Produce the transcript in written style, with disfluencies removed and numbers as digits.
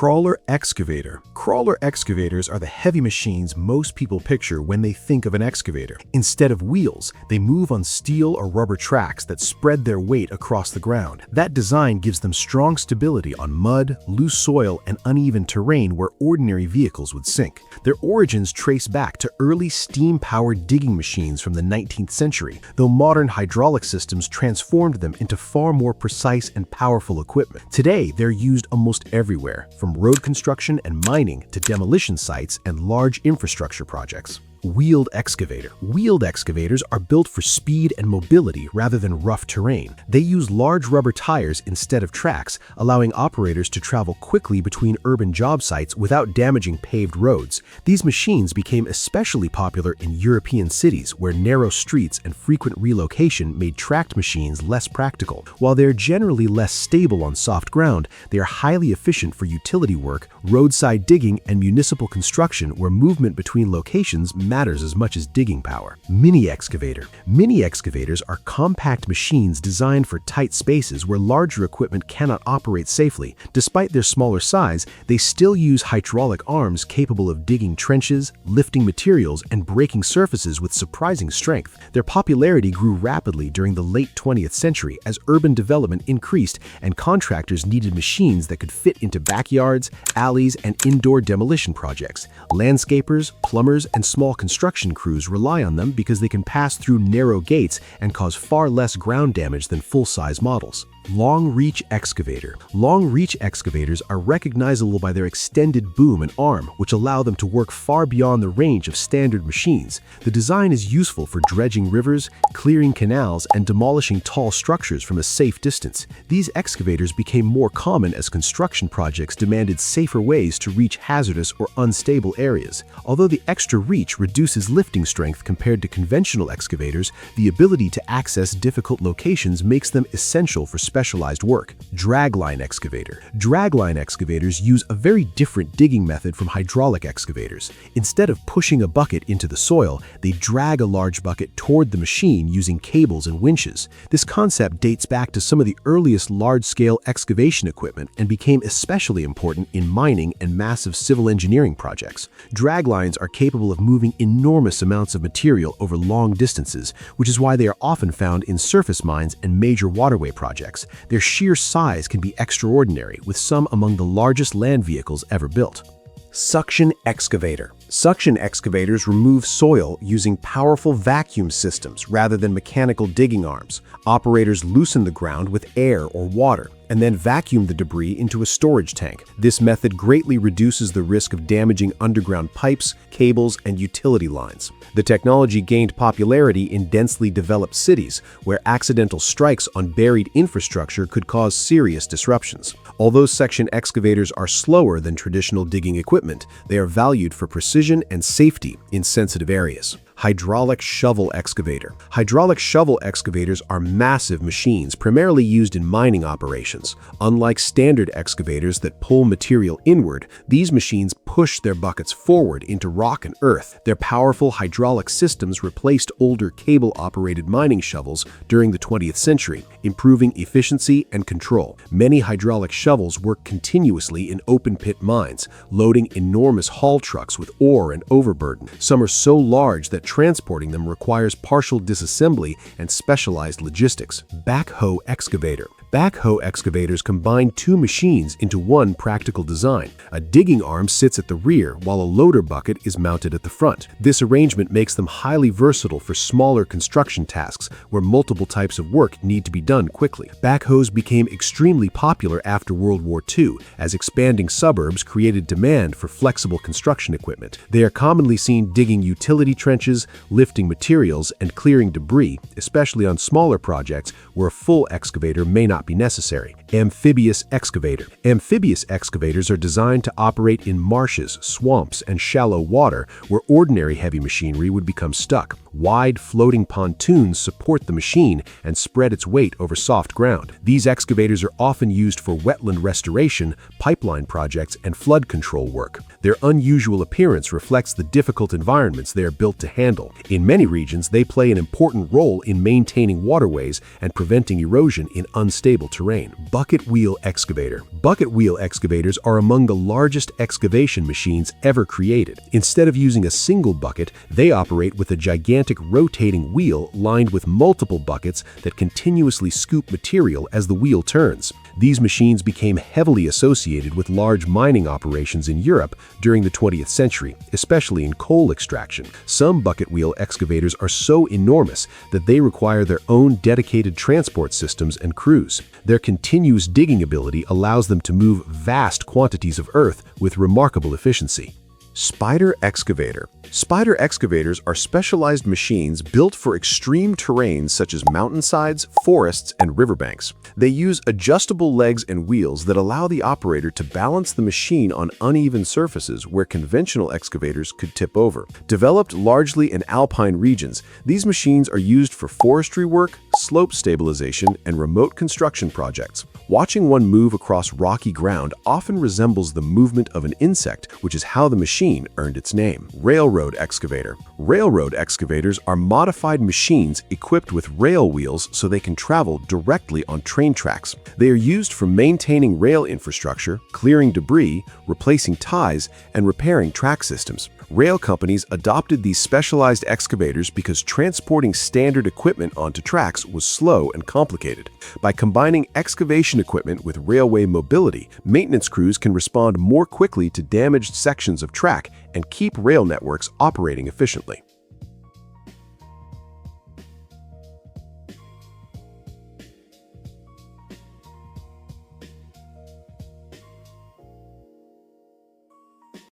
Crawler excavator. Crawler excavators are the heavy machines most people picture when they think of an excavator. Instead of wheels, they move on steel or rubber tracks that spread their weight across the ground. That design gives them strong stability on mud, loose soil, and uneven terrain where ordinary vehicles would sink. Their origins trace back to early steam-powered digging machines from the 19th century, though modern hydraulic systems transformed them into far more precise and powerful equipment. Today, they're used almost everywhere, from road construction and mining to demolition sites and large infrastructure projects. Wheeled excavator. Wheeled excavators are built for speed and mobility rather than rough terrain. They use large rubber tires instead of tracks, allowing operators to travel quickly between urban job sites without damaging paved roads. These machines became especially popular in European cities where narrow streets and frequent relocation made tracked machines less practical. While they are generally less stable on soft ground, they are highly efficient for utility work, roadside digging, and municipal construction where movement between locations matters as much as digging power. Mini excavator. Mini excavators are compact machines designed for tight spaces where larger equipment cannot operate safely. Despite their smaller size, they still use hydraulic arms capable of digging trenches, lifting materials, and breaking surfaces with surprising strength. Their popularity grew rapidly during the late 20th century as urban development increased and contractors needed machines that could fit into backyards, alleys, and indoor demolition projects. Landscapers, plumbers, and small construction crews rely on them because they can pass through narrow gates and cause far less ground damage than full-size models. Long-reach excavator. Long-reach excavators are recognizable by their extended boom and arm, which allow them to work far beyond the range of standard machines. The design is useful for dredging rivers, clearing canals, and demolishing tall structures from a safe distance. These excavators became more common as construction projects demanded safer ways to reach hazardous or unstable areas. Although the extra reach reduces lifting strength compared to conventional excavators, the ability to access difficult locations makes them essential for specialized work. Dragline excavator. Dragline excavators use a very different digging method from hydraulic excavators. Instead of pushing a bucket into the soil, they drag a large bucket toward the machine using cables and winches. This concept dates back to some of the earliest large-scale excavation equipment and became especially important in mining and massive civil engineering projects. Draglines are capable of moving enormous amounts of material over long distances, which is why they are often found in surface mines and major waterway projects. Their sheer size can be extraordinary, with some among the largest land vehicles ever built. Suction excavator. Suction excavators remove soil using powerful vacuum systems rather than mechanical digging arms. Operators loosen the ground with air or water and then vacuum the debris into a storage tank. This method greatly reduces the risk of damaging underground pipes, cables, and utility lines. The technology gained popularity in densely developed cities, where accidental strikes on buried infrastructure could cause serious disruptions. Although suction excavators are slower than traditional digging equipment, they are valued for precision and safety in sensitive areas. Hydraulic shovel excavator. Hydraulic shovel excavators are massive machines primarily used in mining operations. Unlike standard excavators that pull material inward, these machines push their buckets forward into rock and earth. Their powerful hydraulic systems replaced older cable-operated mining shovels during the 20th century, improving efficiency and control. Many hydraulic shovels work continuously in open-pit mines, loading enormous haul trucks with ore and overburden. Some are so large that transporting them requires partial disassembly and specialized logistics. Backhoe excavator. Backhoe excavators combine two machines into one practical design. A digging arm sits at the rear while a loader bucket is mounted at the front. This arrangement makes them highly versatile for smaller construction tasks where multiple types of work need to be done quickly. Backhoes became extremely popular after World War II as expanding suburbs created demand for flexible construction equipment. They are commonly seen digging utility trenches, lifting materials, and clearing debris, especially on smaller projects where a full excavator may not be necessary. Amphibious excavator. Amphibious excavators are designed to operate in marshes, swamps, and shallow water where ordinary heavy machinery would become stuck. Wide, floating pontoons support the machine and spread its weight over soft ground. These excavators are often used for wetland restoration, pipeline projects, and flood control work. Their unusual appearance reflects the difficult environments they are built to handle. In many regions, they play an important role in maintaining waterways and preventing erosion in unstable terrain. Bucket wheel excavator. Bucket wheel excavators are among the largest excavation machines ever created. Instead of using a single bucket, they operate with a gigantic rotating wheel lined with multiple buckets that continuously scoop material as the wheel turns. These machines became heavily associated with large mining operations in Europe during the 20th century, especially in coal extraction. Some bucket wheel excavators are so enormous that they require their own dedicated transport systems and crews. Their continuous digging ability allows them to move vast quantities of earth with remarkable efficiency. Spider excavator. Spider excavators are specialized machines built for extreme terrains such as mountainsides, forests, and riverbanks. They use adjustable legs and wheels that allow the operator to balance the machine on uneven surfaces where conventional excavators could tip over. Developed largely in alpine regions, these machines are used for forestry work, slope stabilization, and remote construction projects. Watching one move across rocky ground often resembles the movement of an insect, which is how the machine earned its name. Railroad excavator. Railroad excavators are modified machines equipped with rail wheels so they can travel directly on train tracks. They are used for maintaining rail infrastructure, clearing debris, replacing ties, and repairing track systems. Rail companies adopted these specialized excavators because transporting standard equipment onto tracks was slow and complicated. By combining excavation equipment with railway mobility, maintenance crews can respond more quickly to damaged sections of track and keep rail networks operating efficiently.